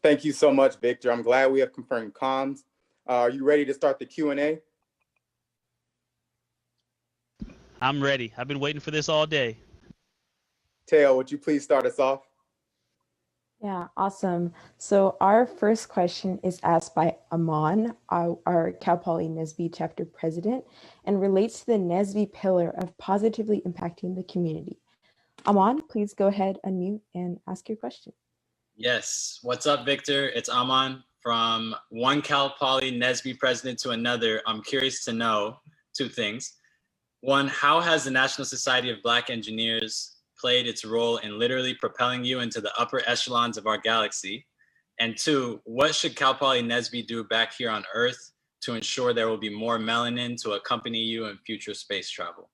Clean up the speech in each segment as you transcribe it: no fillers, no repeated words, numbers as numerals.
Thank you so much, Victor. I'm glad we have confirmed comms. Are you ready to start the Q&A? I'm ready. I've been waiting for this all day. Teo, would you please start us off? Yeah, awesome. So our first question is asked by Aman, our Cal Poly NSBE chapter president, and relates to the NSBE pillar of positively impacting the community. Aman, please go ahead, unmute, and ask your question. Yes. What's up, Victor? It's Aman from one Cal Poly NSBE president to another. I'm curious to know two things. One, how has the National Society of Black Engineers played its role in literally propelling you into the upper echelons of our galaxy? And two, what should Cal Poly NSBE do back here on Earth to ensure there will be more melanin to accompany you in future space travel?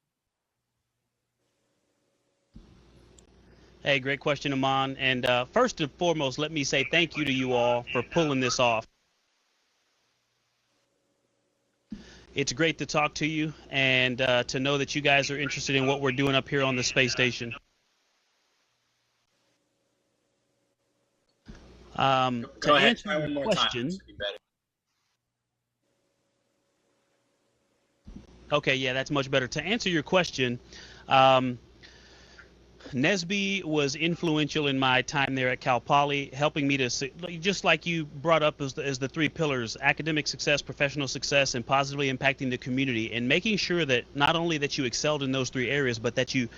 Hey, great question, Aman. And first and foremost, let me say thank you to you all for pulling this off. It's great to talk to you and to know that you guys are interested in what we're doing up here on the space station. To answer your question, okay, yeah, that's much better. To answer your question, NSBE was influential in my time there at Cal Poly, helping me to, just like you brought up as the three pillars: academic success, professional success, and positively impacting the community, and making sure that not only that you excelled in those three areas, but that you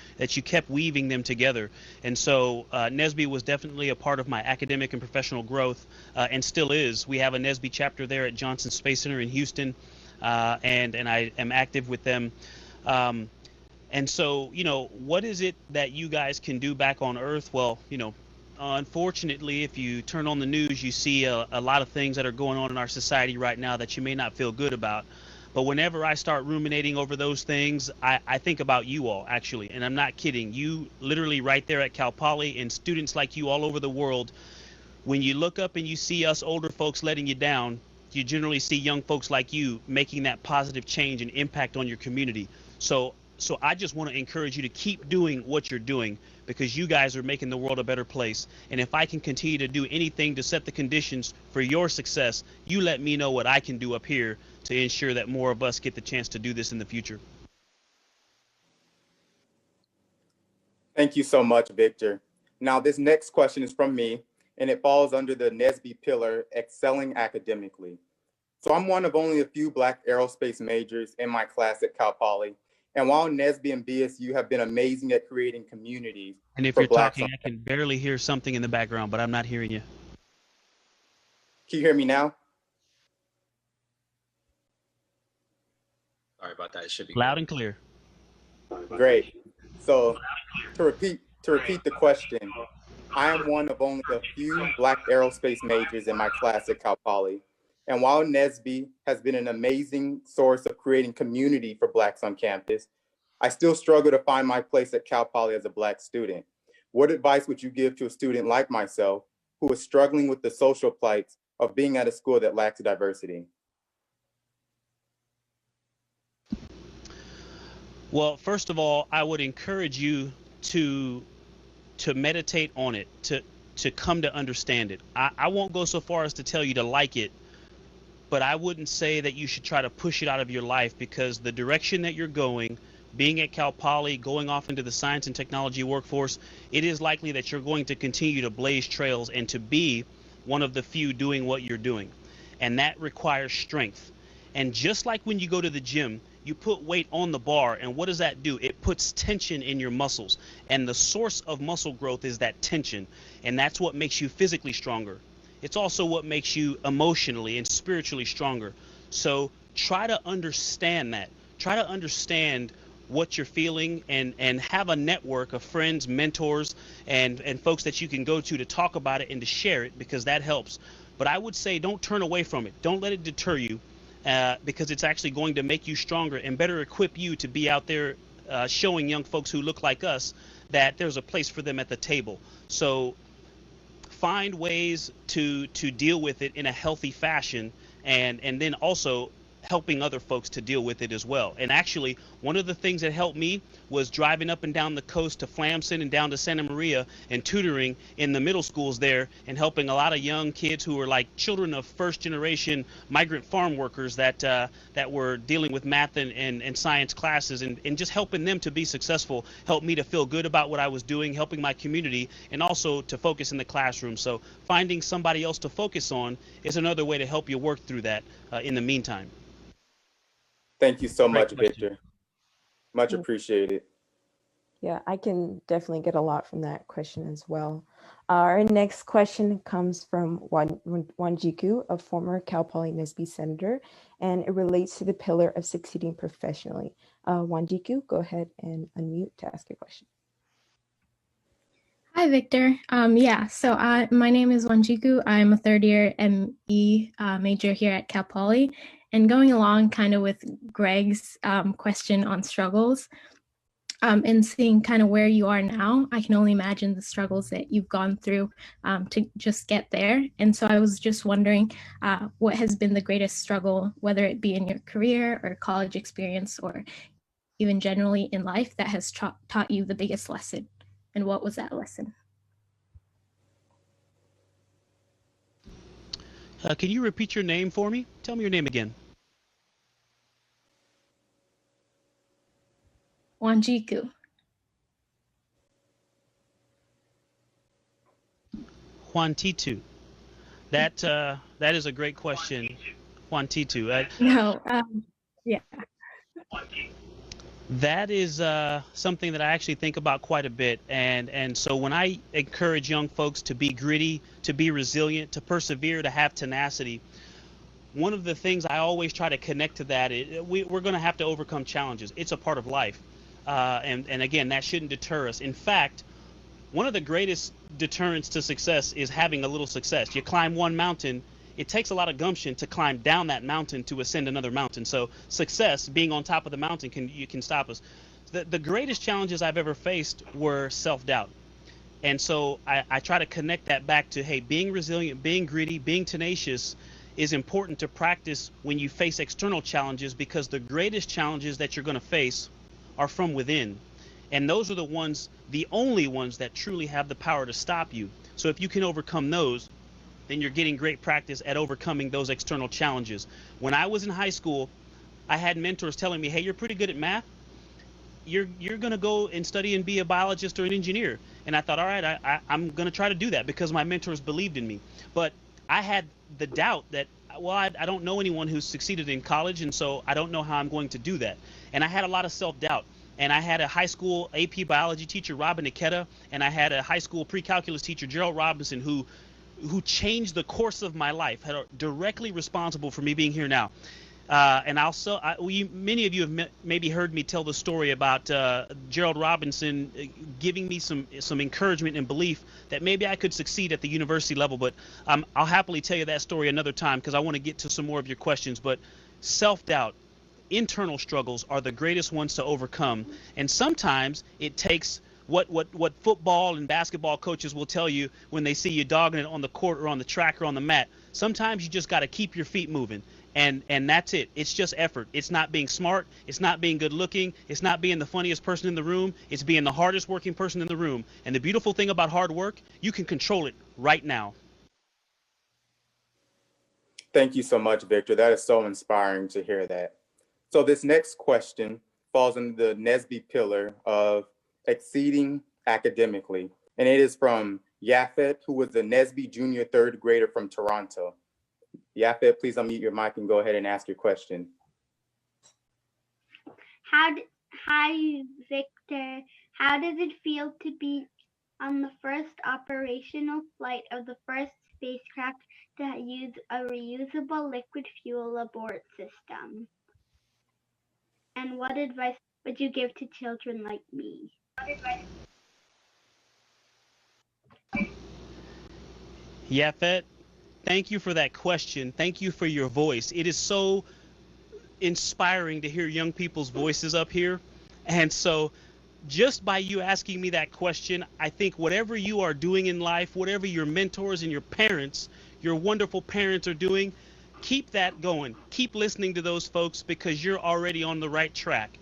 kept weaving them together. And so NSBE was definitely a part of my academic and professional growth, and still is. We have a NSBE chapter there at Johnson Space Center in Houston, and I am active with them. And so, what is it that you guys can do back on Earth? Well, unfortunately, if you turn on the news, you see a lot of things that are going on in our society right now that you may not feel good about. But whenever I start ruminating over those things, I think about you all, actually. And I'm not kidding. You literally right there at Cal Poly, and students like you all over the world, when you look up and you see us older folks letting you down, you generally see young folks like you making that positive change and impact on your community. So I just want to encourage you to keep doing what you're doing, because you guys are making the world a better place. And if I can continue to do anything to set the conditions for your success, you let me know what I can do up here to ensure that more of us get the chance to do this in the future. Thank you so much, Victor. Now, this next question is from me, and it falls under the NSBE pillar, excelling academically. So I'm one of only a few Black aerospace majors in my class at Cal Poly. And while NSBE and BSU have been amazing at creating communities, and if you're talking, I can barely hear something in the background, but I'm not hearing you. Can you hear me now? Sorry about that. It should be loud and clear. Great. So to repeat the question, I am one of only a few Black aerospace majors in my class at Cal Poly. And while NSBE has been an amazing source of creating community for Blacks on campus, I still struggle to find my place at Cal Poly as a Black student. What advice would you give to a student like myself who is struggling with the social plights of being at a school that lacks diversity? Well, first of all, I would encourage you to meditate on it, to come to understand it. I won't go so far as to tell you to like it, but I wouldn't say that you should try to push it out of your life, because the direction that you're going, being at Cal Poly, going off into the science and technology workforce, it is likely that you're going to continue to blaze trails and to be one of the few doing what you're doing. And that requires strength. And just like when you go to the gym, you put weight on the bar, and what does that do? It puts tension in your muscles. And the source of muscle growth is that tension. And that's what makes you physically stronger. It's also what makes you emotionally and spiritually stronger. So try to understand that. Try to understand what you're feeling, and have a network of friends, mentors, and folks that you can go to talk about it and to share it, because that helps. But I would say don't turn away from it. Don't let it deter you, because it's actually going to make you stronger and better equip you to be out there showing young folks who look like us that there's a place for them at the table. So find ways to deal with it in a healthy fashion, and then also helping other folks to deal with it as well. And actually, one of the things that helped me was driving up and down the coast to Flamson and down to Santa Maria and tutoring in the middle schools there and helping a lot of young kids who were like children of first generation migrant farm workers that were dealing with math and science classes, and just helping them to be successful helped me to feel good about what I was doing, helping my community, and also to focus in the classroom. So finding somebody else to focus on is another way to help you work through that in the meantime. Thank you so Great much, question. Victor. Much appreciated. Yeah, I can definitely get a lot from that question as well. Our next question comes from Wanjiku, a former Cal Poly NSBE senator, and it relates to the pillar of succeeding professionally. Wanjiku, go ahead and unmute to ask your question. Hi, Victor. So my name is Wanjiku. I'm a third year ME major here at Cal Poly. And going along kind of with Greg's question on struggles, and seeing kind of where you are now, I can only imagine the struggles that you've gone through to just get there. And so I was just wondering what has been the greatest struggle, whether it be in your career or college experience or even generally in life, that has taught you the biggest lesson. And what was that lesson? Can you repeat your name for me? Tell me your name again. Wanjiku. Juantitu. That is a great question. Juantitu. Yeah. That is something that I actually think about quite a bit, and so when I encourage young folks to be gritty, to be resilient, to persevere, to have tenacity, one of the things I always try to connect to that is we're going to have to overcome challenges. It's a part of life, and again, that shouldn't deter us. In fact, one of the greatest deterrents to success is having a little success. You climb one mountain, it takes a lot of gumption to climb down that mountain to ascend another mountain. So success, being on top of the mountain, can stop us. The greatest challenges I've ever faced were self-doubt. And so I try to connect that back to, hey, being resilient, being gritty, being tenacious is important to practice when you face external challenges, because the greatest challenges that you're going to face are from within. And those are the only ones that truly have the power to stop you. So if you can overcome those, then you're getting great practice at overcoming those external challenges. When I was in high school, I had mentors telling me, hey, you're pretty good at math. You're going to go and study and be a biologist or an engineer. And I thought, all right, I'm going to try to do that because my mentors believed in me. But I had the doubt that, well, I don't know anyone who's succeeded in college, and so I don't know how I'm going to do that. And I had a lot of self-doubt. And I had a high school AP biology teacher, Robin Ikeda, and I had a high school pre-calculus teacher, Gerald Robinson, who changed the course of my life, directly responsible for me being here now. And also, many of you have maybe heard me tell the story about Gerald Robinson giving me some encouragement and belief that maybe I could succeed at the university level. But I'll happily tell you that story another time, because I want to get to some more of your questions. But self-doubt, internal struggles are the greatest ones to overcome. And sometimes it takes what football and basketball coaches will tell you when they see you dogging it on the court or on the track or on the mat. Sometimes you just got to keep your feet moving, and that's it. It's just effort. It's not being smart. It's not being good looking. It's not being the funniest person in the room. It's being the hardest working person in the room. And the beautiful thing about hard work, you can control it right now. Thank you so much, Victor. That is so inspiring to hear that. So this next question falls under the NSBE pillar of exceeding academically. And it is from Yafet, who was a NSBE junior third grader from Toronto. Yafet, please unmute your mic and go ahead and ask your question. Hi, Victor. How does it feel to be on the first operational flight of the first spacecraft to use a reusable liquid fuel abort system? And what advice would you give to children like me? Yafet, thank you for that question. Thank you for your voice. It is so inspiring to hear young people's voices up here. And so just by you asking me that question, I think whatever you are doing in life, whatever your mentors and your parents, your wonderful parents are doing, Keep that going. Keep listening to those folks because you're already on the right track.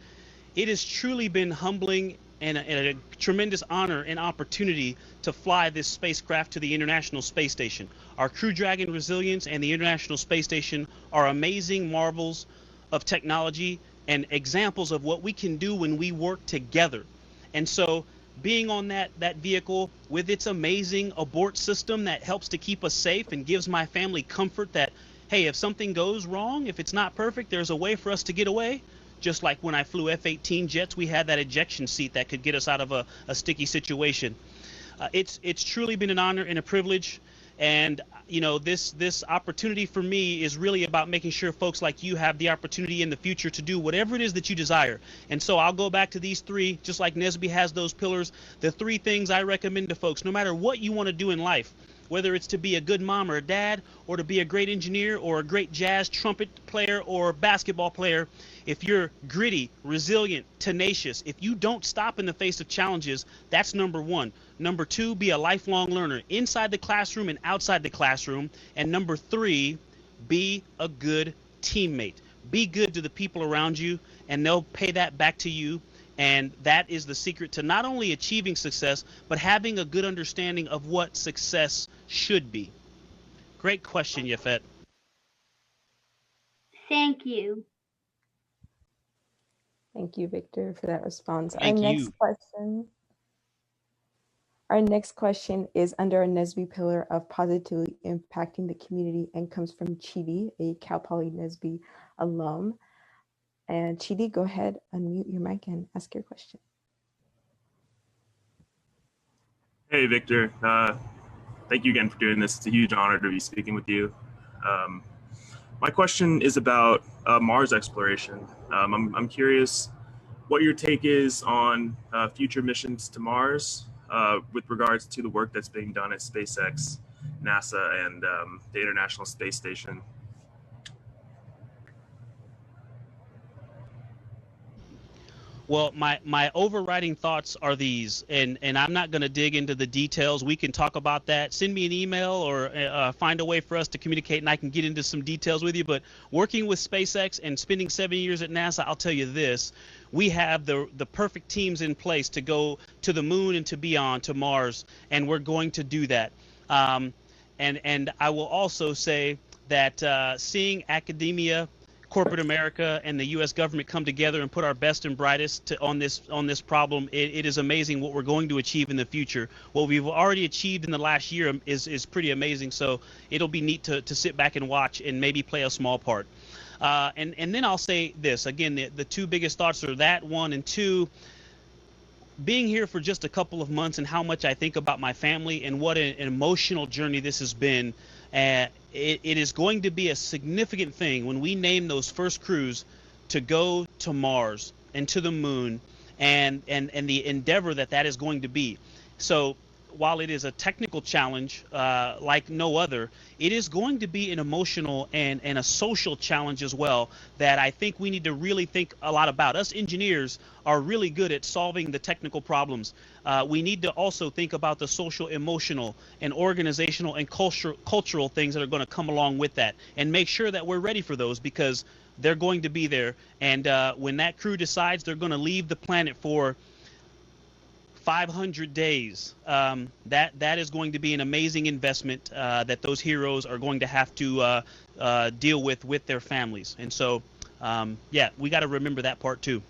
It has truly been humbling and a tremendous honor and opportunity to fly this spacecraft to the International Space Station. Our Crew Dragon resilience and the International Space Station are amazing marvels of technology and examples of what we can do when we work together. And so being on that vehicle with its amazing abort system that helps to keep us safe and gives my family comfort that, hey, if something goes wrong, if it's not perfect, there's a way for us to get away. Just like when I flew F-18 jets, we had that ejection seat that could get us out of a sticky situation. It's truly been an honor and a privilege. And you know, this opportunity for me is really about making sure folks like you have the opportunity in the future to do whatever it is that you desire. And so I'll go back to these three, just like NSBE has those pillars, the three things I recommend to folks, no matter what you want to do in life, whether it's to be a good mom or a dad, or to be a great engineer or a great jazz trumpet player or basketball player. If you're gritty, resilient, tenacious, if you don't stop in the face of challenges, that's number one. Number two, be a lifelong learner inside the classroom and outside the classroom. And number three, be a good teammate. Be good to the people around you, and they'll pay that back to you. And that is the secret to not only achieving success, but having a good understanding of what success should be. Great question, Yafet. Thank you. Thank you, Victor, for that response. Thank you. Our next question is under a NSBE pillar of positively impacting the community and comes from Chidi, a Cal Poly NSBE alum. And Chidi, go ahead, unmute your mic and ask your question. Hey, Victor. Thank you again for doing this. It's a huge honor to be speaking with you. My question is about Mars exploration. I'm curious what your take is on future missions to Mars with regards to the work that's being done at SpaceX, NASA, and the International Space Station. Well, my overriding thoughts are these, and I'm not going to dig into the details. We can talk about that. Send me an email or find a way for us to communicate, and I can get into some details with you. But working with SpaceX and spending 7 years at NASA, I'll tell you this. We have the perfect teams in place to go to the moon and to beyond, to Mars, and we're going to do that. And I will also say that seeing academia, corporate America, and the U.S. government come together and put our best and brightest on this problem, it is amazing what we're going to achieve in the future. What we've already achieved in the last year is pretty amazing. So it'll be neat to sit back and watch and maybe play a small part. And then I'll say this again: the two biggest thoughts are that one, and two, being here for just a couple of months and how much I think about my family and what an emotional journey this has been. It is going to be a significant thing when we name those first crews to go to Mars and to the moon, and the endeavor that is going to be. So while it is a technical challenge like no other, it is going to be an emotional and a social challenge as well that I think we need to really think a lot about. Us engineers are really good at solving the technical problems. We need to also think about the social, emotional, and organizational and cultural things that are going to come along with that, and make sure that we're ready for those, because they're going to be there. And when that crew decides they're going to leave the planet for 500 days, that is going to be an amazing investment that those heroes are going to have to deal with their families. And so, yeah, we got to remember that part too.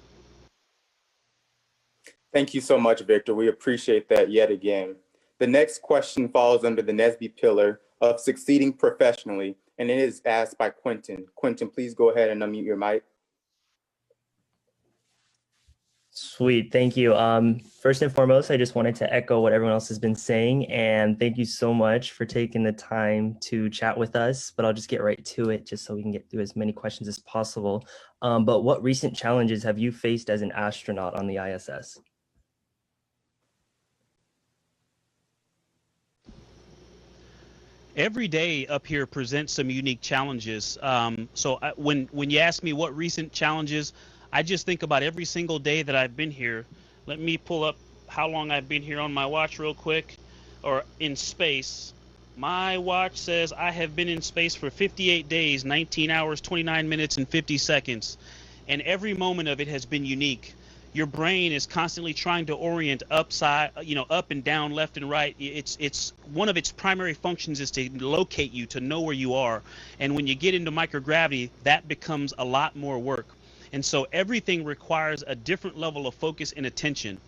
Thank you so much, Victor. We appreciate that yet again. The next question falls under the NSBE pillar of succeeding professionally, and it is asked by Quentin. Quentin, please go ahead and unmute your mic. Sweet, thank you. First and foremost, I just wanted to echo what everyone else has been saying, and thank you so much for taking the time to chat with us. But I'll just get right to it, just so we can get through as many questions as possible. But what recent challenges have you faced as an astronaut on the ISS? Every day up here presents some unique challenges. So when you ask me what recent challenges, I just think about every single day that I've been here. Let me pull up how long I've been here on my watch real quick, or in space. My watch says I have been in space for 58 days, 19 hours, 29 minutes, and 50 seconds. And every moment of it has been unique. Your brain is constantly trying to orient upside, up and down, left and right. It's one of its primary functions is to locate you, to know where you are. And when you get into microgravity, that becomes a lot more work. And so everything requires a different level of focus and attention.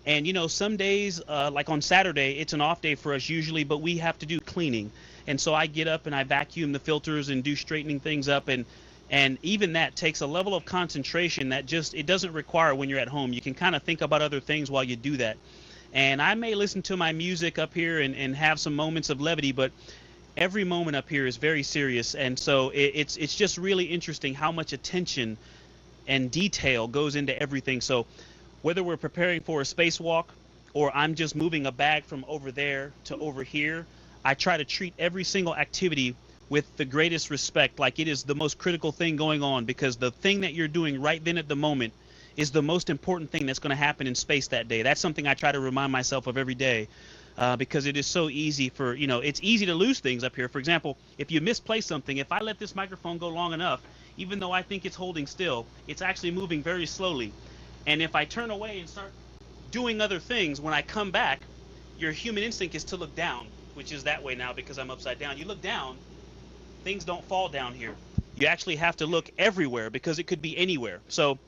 And some days, like on Saturday, it's an off day for us usually, but we have to do cleaning. And so I get up and I vacuum the filters and do straightening things up. And even that takes a level of concentration that it doesn't require when you're at home. You can kind of think about other things while you do that. And I may listen to my music up here and have some moments of levity, but every moment up here is very serious. And so it's just really interesting how much attention and detail goes into everything. So whether we're preparing for a spacewalk or I'm just moving a bag from over there to over here, I try to treat every single activity with the greatest respect, like it is the most critical thing going on, because the thing that you're doing right then at the moment is the most important thing that's going to happen in space that day. That's something I try to remind myself of every day, because it is so easy it's easy to lose things up here. For example, if you misplace something, if I let this microphone go long enough, even though I think it's holding still, it's actually moving very slowly. And if I turn away and start doing other things, when I come back, your human instinct is to look down, which is that way now because I'm upside down. You look down, things don't fall down here. You actually have to look everywhere because it could be anywhere. So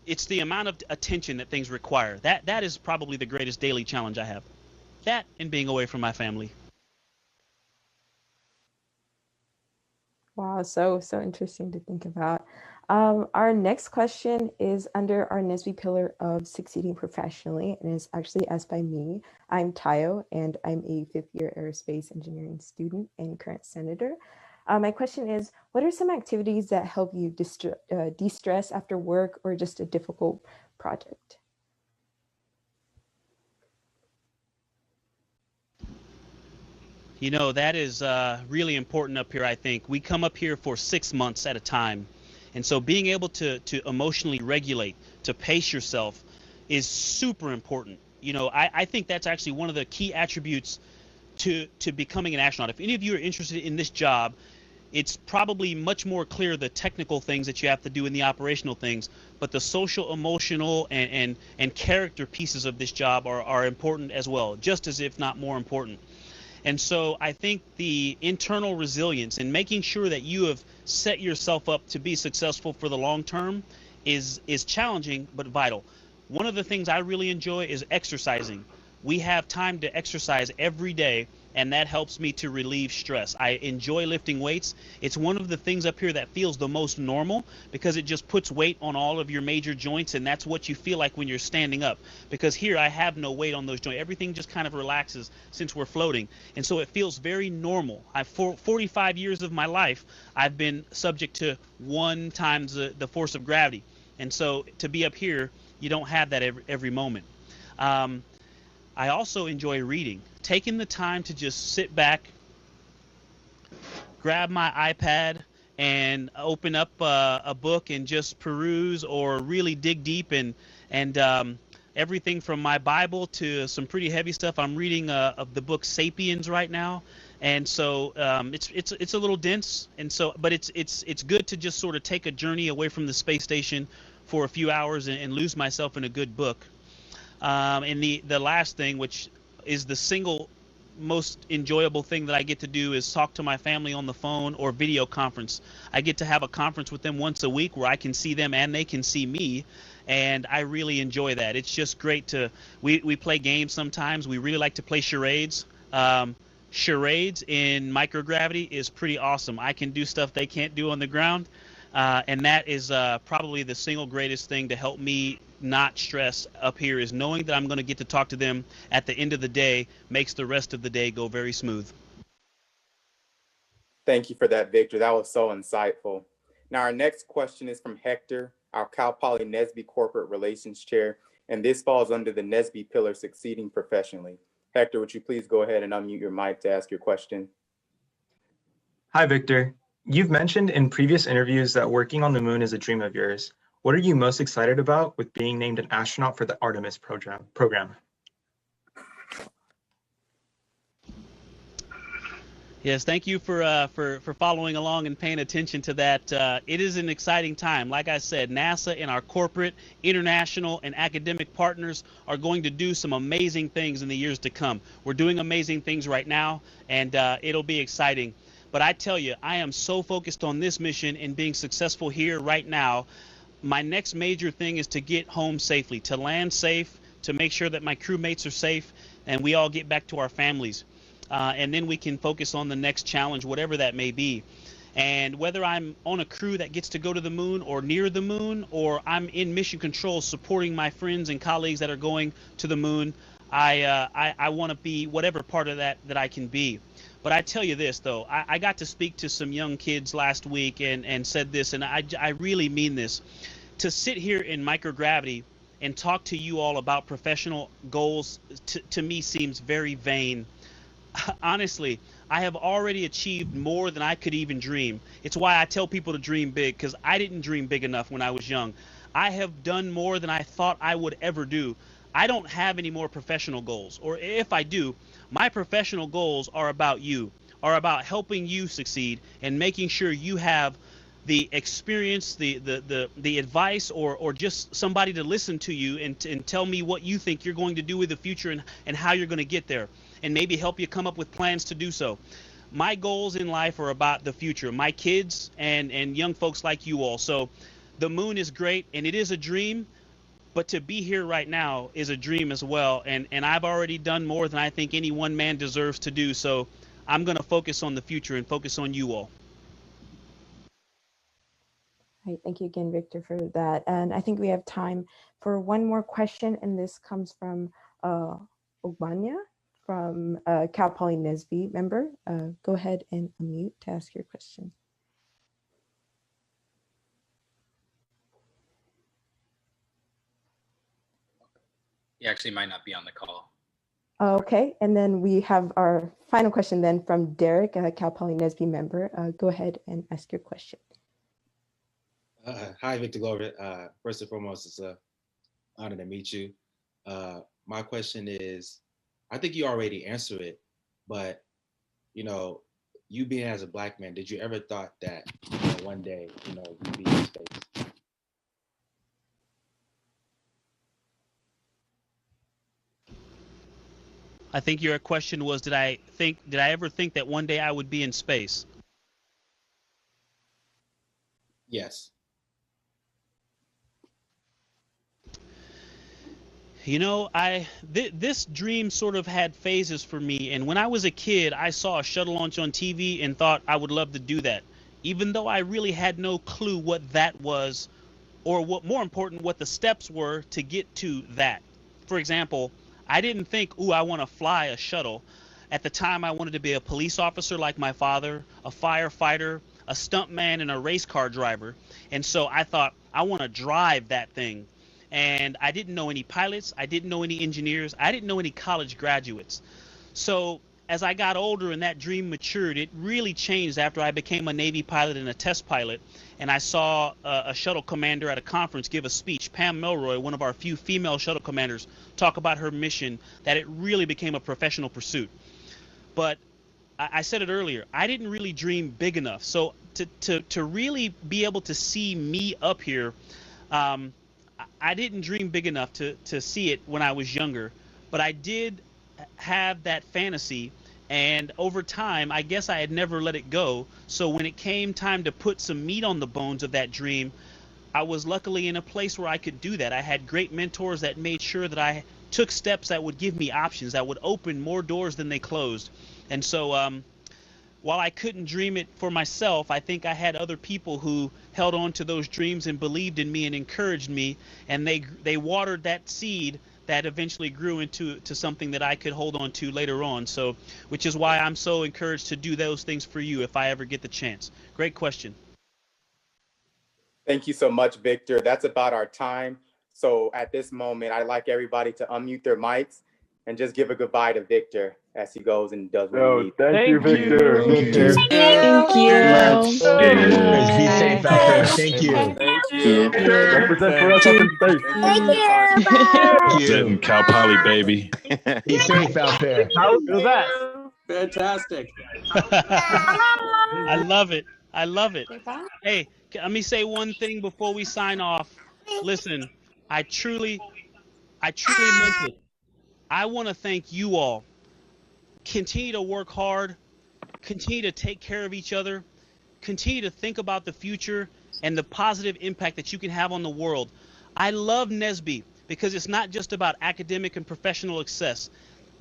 it's the amount of attention that things require. That is probably the greatest daily challenge I have. That and being away from my family. Wow, so interesting to think about. Our next question is under our NSBE pillar of succeeding professionally, and is actually asked by me. I'm Tayo, and I'm a fifth-year aerospace engineering student and current senator. My question is, what are some activities that help you de-stress after work or just a difficult project? That is really important up here, I think. We come up here for 6 months at a time. And so being able to emotionally regulate, to pace yourself is super important. I think that's actually one of the key attributes to becoming an astronaut. If any of you are interested in this job, it's probably much more clear the technical things that you have to do and the operational things, but the social, emotional, and character pieces of this job are important as well, just as if not more important. And so I think the internal resilience and making sure that you have set yourself up to be successful for the long term is challenging but vital. One of the things I really enjoy is exercising. We have time to exercise every day, and that helps me to relieve stress. I enjoy lifting weights. It's one of the things up here that feels the most normal because it just puts weight on all of your major joints, and that's what you feel like when you're standing up. Because here I have no weight on those joints. Everything just kind of relaxes since we're floating. And so it feels very normal. For 45 years of my life, I've been subject to 1 times the force of gravity. And so to be up here, you don't have that every moment. I also enjoy reading, taking the time to just sit back, grab my iPad, and open up a book and just peruse or really dig deep and everything from my Bible to some pretty heavy stuff. I'm reading of the book Sapiens right now, and so it's a little dense, and so but it's good to just sort of take a journey away from the space station for a few hours and lose myself in a good book. And the last thing, which is the single most enjoyable thing that I get to do, is talk to my family on the phone or video conference. I get to have a conference with them once a week where I can see them and they can see me, and I really enjoy that. It's just great we play games sometimes. We really like to play charades. Charades in microgravity is pretty awesome. I can do stuff they can't do on the ground, and that is probably the single greatest thing to help me not stress up here, is knowing that I'm going to get to talk to them at the end of the day makes the rest of the day go very smooth. Thank you for that, Victor. That was so insightful. Now, our next question is from Hector, our Cal Poly NSBE Corporate Relations Chair, and this falls under the NSBE pillar Succeeding Professionally. Hector, would you please go ahead and unmute your mic to ask your question? Hi, Victor. You've mentioned in previous interviews that working on the moon is a dream of yours. What are you most excited about with being named an astronaut for the Artemis program? Yes, thank you for following along and paying attention to that. It is an exciting time. Like I said, NASA and our corporate, international, and academic partners are going to do some amazing things in the years to come. We're doing amazing things right now, and it'll be exciting. But I tell you, I am so focused on this mission and being successful here right now. My next major thing is to get home safely, to land safe, to make sure that my crewmates are safe, and we all get back to our families. And then we can focus on the next challenge, whatever that may be. And whether I'm on a crew that gets to go to the moon or near the moon, or I'm in mission control supporting my friends and colleagues that are going to the moon, I want to be whatever part of that I can be. But I tell you this, though, I got to speak to some young kids last week and said this, and I really mean this. To sit here in microgravity and talk to you all about professional goals, to me seems very vain. Honestly, I have already achieved more than I could even dream. It's why I tell people to dream big, because I didn't dream big enough when I was young. I have done more than I thought I would ever do. I don't have any more professional goals, or if I do, my professional goals are about you, are about helping you succeed and making sure you have the experience, the advice, or just somebody to listen to you and tell me what you think you're going to do with the future and how you're going to get there, and maybe help you come up with plans to do so. My goals in life are about the future, my kids and young folks like you all. So the moon is great and it is a dream, but to be here right now is a dream as well. And I've already done more than I think any one man deserves to do. So I'm going to focus on the future and focus on you all. All right, thank you again, Victor, for that. And I think we have time for one more question, and this comes from Ogbanya from Cal Poly NSBE member. Go ahead and unmute to ask your question. He actually might not be on the call. Okay, and then we have our final question then from Derek, Cal Poly NSBE member. Go ahead and ask your question. Hi, Victor Glover. First and foremost, it's an honor to meet you. My question is, I think you already answered it, but you being as a Black man, did you ever thought that one day, you'd be in space? I think your question was, did I ever think that one day I would be in space? Yes. This dream sort of had phases for me. And when I was a kid, I saw a shuttle launch on TV and thought I would love to do that, even though I really had no clue what that was, or what more important, what the steps were to get to that. For example, I didn't think, I want to fly a shuttle. At the time, I wanted to be a police officer like my father, a firefighter, a stuntman, and a race car driver. And so I thought, I want to drive that thing. And I didn't know any pilots. I didn't know any engineers. I didn't know any college graduates. So as I got older and that dream matured, it really changed after I became a Navy pilot and a test pilot. And I saw a shuttle commander at a conference give a speech, Pam Melroy, one of our few female shuttle commanders, talk about her mission, that it really became a professional pursuit. But I said it earlier, I didn't really dream big enough. So to really be able to see me up here, I didn't dream big enough to see it when I was younger, but I did have that fantasy, and over time, I guess I had never let it go. So when it came time to put some meat on the bones of that dream, I was luckily in a place where I could do that. I had great mentors that made sure that I took steps that would give me options, that would open more doors than they closed. And so while I couldn't dream it for myself, I think I had other people who held on to those dreams and believed in me and encouraged me, and they watered that seed that eventually grew into something that I could hold on to later on. So, which is why I'm so encouraged to do those things for you if I ever get the chance. Great question. Thank you so much, Victor. That's about our time. So at this moment, I'd like everybody to unmute their mics and just give a goodbye to Victor as he goes and does what he needs. Thank you, Victor. Thank you. Be safe out there. Thank you. Thank you. Represent for us up in space. Thank you. Thank you. Representing Cal Poly, baby. Be safe out there. How do that? Fantastic. I love it. I love it. Hey, let me say one thing before we sign off. Listen, I truly meant it. I want to thank you all. Continue to work hard. Continue to take care of each other. Continue to think about the future and the positive impact that you can have on the world. I love NSBE because it's not just about academic and professional success.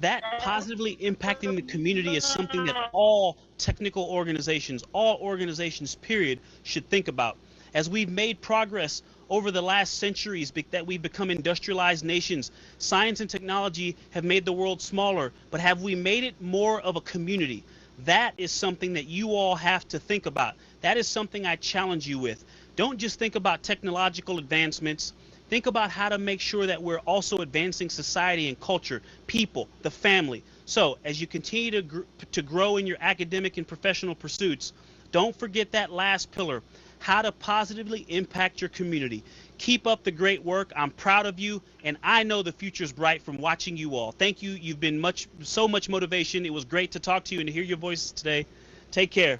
That positively impacting the community is something that all technical organizations, all organizations, period, should think about. As we've made progress over the last centuries that we've become industrialized nations, science and technology have made the world smaller, but have we made it more of a community? That is something that you all have to think about. That is something I challenge you with. Don't just think about technological advancements. Think about how to make sure that we're also advancing society and culture, people, the family. So as you continue to grow in your academic and professional pursuits, don't forget that last pillar, how to positively impact your community. Keep up the great work. I'm proud of you, and I know the future's bright from watching you all. Thank you. You've been so much motivation. It was great to talk to you and to hear your voices today. Take care.